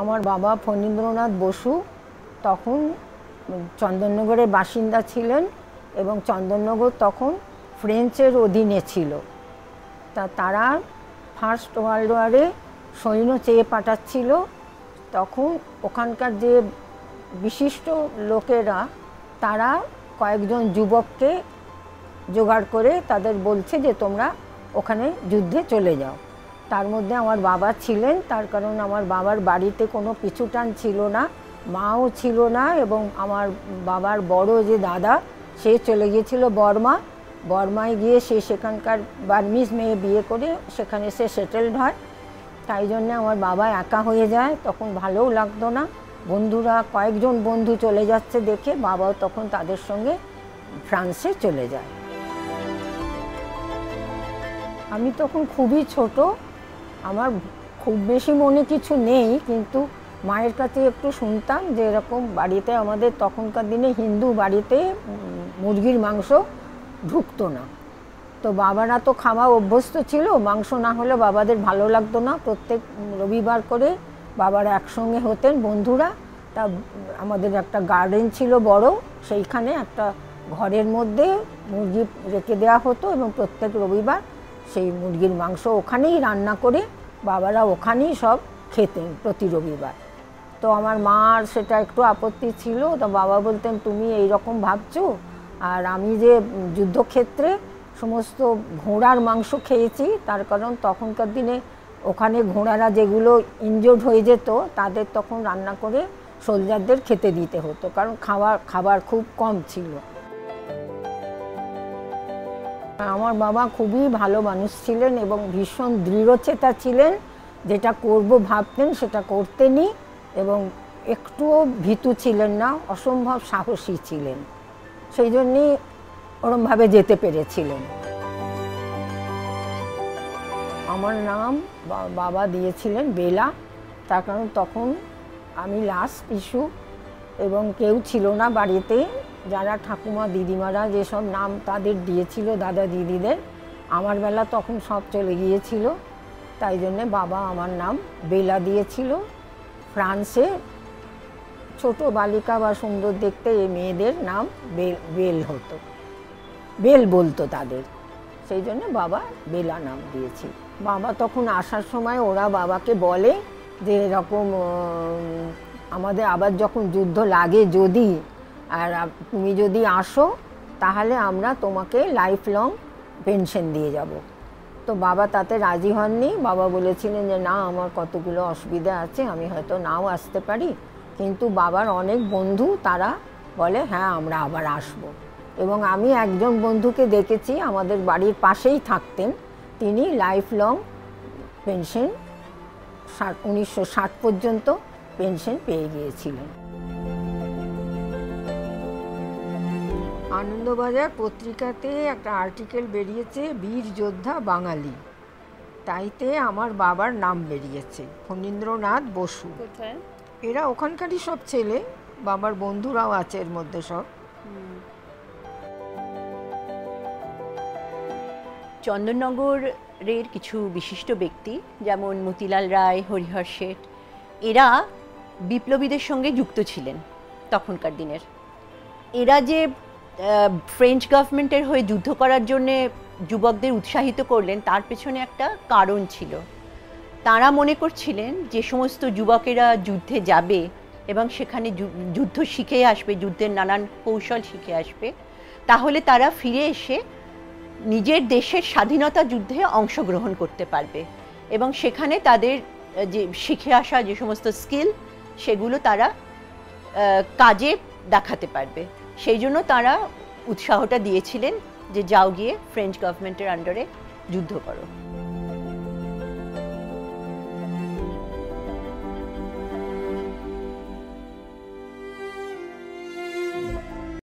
আমার বাবা ফণীন্দ্রনাথ বসু তখন চন্দননগরের বাসিন্দা ছিলেন এবং চন্দননগর তখন ফ্রেঞ্চের অধীনে ছিল। তারা ফার্স্ট ওয়ার্ল্ড ওয়ারে সৈন্য চেয়ে পাঠাচ্ছিল। তখন ওখানকার যে বিশিষ্ট লোকেরা তারা কয়েকজন যুবককে জোগাড় করে তাদের বলছে যে তোমরা ওখানে যুদ্ধে চলে যাও। তার মধ্যে আমার বাবা ছিলেন, তার কারণ আমার বাবার বাড়িতে কোনো পিছুটান ছিল না, মাও ছিল না, এবং আমার বাবার বড় যে দাদা সে চলে গিয়েছিল বর্মায় গিয়ে সে সেখানকার বার্মিজ মেয়ে বিয়ে করে সেখানে সে সেটেলড হয়। তাই জন্যে আমার বাবা একা হয়ে যায়, তখন ভালোও লাগতো না। বন্ধুরা কয়েকজন বন্ধু চলে যাচ্ছে দেখে বাবাও তখন তাদের সঙ্গে ফ্রান্সে চলে যায়। আমি তখন খুবই ছোট, আমার খুব বেশি মনে কিছু নেই, কিন্তু মায়ের কাছে একটু শুনতাম যে এরকম বাড়িতে আমাদের তখনকার দিনে হিন্দু বাড়িতে মুরগির মাংস ঢুকতো না। তো বাবারা তো খাওয়া অভ্যস্ত ছিল, মাংস না হলে বাবাদের ভালো লাগতো না। প্রত্যেক রবিবার করে বাবারা একসঙ্গে হতেন বন্ধুরা। তা আমাদের একটা গার্ডেন ছিল বড়, সেইখানে একটা ঘরের মধ্যে মুরগি রেখে দেওয়া হতো এবং প্রত্যেক রবিবার সেই মুরগির মাংস ওখানেই রান্না করে বাবারা ওখানেই সব খেতেন প্রতি রবিবার। তো আমার মার সেটা একটু আপত্তি ছিল। তো বাবা বলতেন তুমি এই রকম ভাবছো, আর আমি যে যুদ্ধক্ষেত্রে সমস্ত ঘোড়ার মাংস খেয়েছি, তার কারণ তখনকার দিনে ওখানে ঘোড়ারা যেগুলো ইনজোর্ড হয়ে যেত তাদের তখন রান্না করে সোলজারদের খেতে দিতে হতো, কারণ খাবার খুব কম ছিল। আমার বাবা খুবই ভালো মানুষ ছিলেন এবং ভীষণ দৃঢ়চেতা ছিলেন, যেটা করব ভাবতেন সেটা করতেনই, এবং একটুও ভীতু ছিলেন না, অসম্ভব সাহসী ছিলেন। সেই জন্যই ওরমভাবে যেতে পেরেছিলেন। আমার নাম বাবা দিয়েছিলেন বেলা, তার কারণ তখন আমি লাস্ট ইস্যু এবং কেউ ছিল না বাড়িতে। যারা ঠাকুমা দিদিমারা যেসব নাম তাদের দিয়েছিল দাদা দিদিদের, আমার বেলা তখন সব চলে গিয়েছিল, তাই জন্যে বাবা আমার নাম বেলা দিয়েছিল। ফ্রান্সে ছোট বালিকা বা সুন্দর দেখতে এই মেয়েদের নাম বেল হতো, বেল বলতো তাদের, সেই জন্য বাবা বেলা নাম দিয়েছি। বাবা তখন আসার সময় ওরা বাবাকে বলে যে এরকম আমাদের আবার যখন যুদ্ধ লাগে যদি, আর তুমি যদি আসো তাহলে আমরা তোমাকে লাইফ লং পেনশন দিয়ে যাব। তো বাবা তাতে রাজি হননি। বাবা বলেছিলেন যে না, আমার কতগুলো অসুবিধা আছে, আমি হয়তো নাও আসতে পারি, কিন্তু বাবার অনেক বন্ধু তারা বলে হ্যাঁ আমরা আবার আসব। এবং আমি একজন বন্ধুকে দেখেছি, আমাদের বাড়ির পাশেই থাকতেন, তিনি লাইফ লং পেনশন 1960 পর্যন্ত পেনশন পেয়ে গিয়েছিলেন। আনন্দবাজার পত্রিকাতে একটা আর্টিকেল বেরিয়েছে, বীর যোদ্ধা বাঙালি, তাইতে আমার বাবার নাম বেরিয়েছে, ফণীন্দ্রনাথ বসু। এরা ওখানকারই সব ছেলে, বাবার বন্ধুরাও আছে এর মধ্যে সব। চন্দননগরের কিছু বিশিষ্ট ব্যক্তি যেমন মতিলাল রায়, হরিহর শেঠ, এরা বিপ্লবীদের সঙ্গে যুক্ত ছিলেন তখনকার দিনের। এরা যে ফ্রেঞ্চ গভর্নমেন্টের হয়ে যুদ্ধ করার জন্যে যুবকদের উৎসাহিত করলেন, তার পেছনে একটা কারণ ছিল। তারা মনে করছিলেন যে সমস্ত যুবকেরা যুদ্ধে যাবে এবং সেখানে যুদ্ধ শিখে আসবে, যুদ্ধের নানান কৌশল শিখে আসবে, তাহলে তারা ফিরে এসে নিজের দেশের স্বাধীনতা যুদ্ধে অংশগ্রহণ করতে পারবে এবং সেখানে তাদের যে শিখে আসা যে সমস্ত স্কিল সেগুলো তারা কাজে দেখাতে পারবে। সেই জন্য তারা উৎসাহটা দিয়েছিলেন যে যাও গিয়ে ফ্রেঞ্চ গভর্নমেন্টের আন্ডারে যুদ্ধ করো।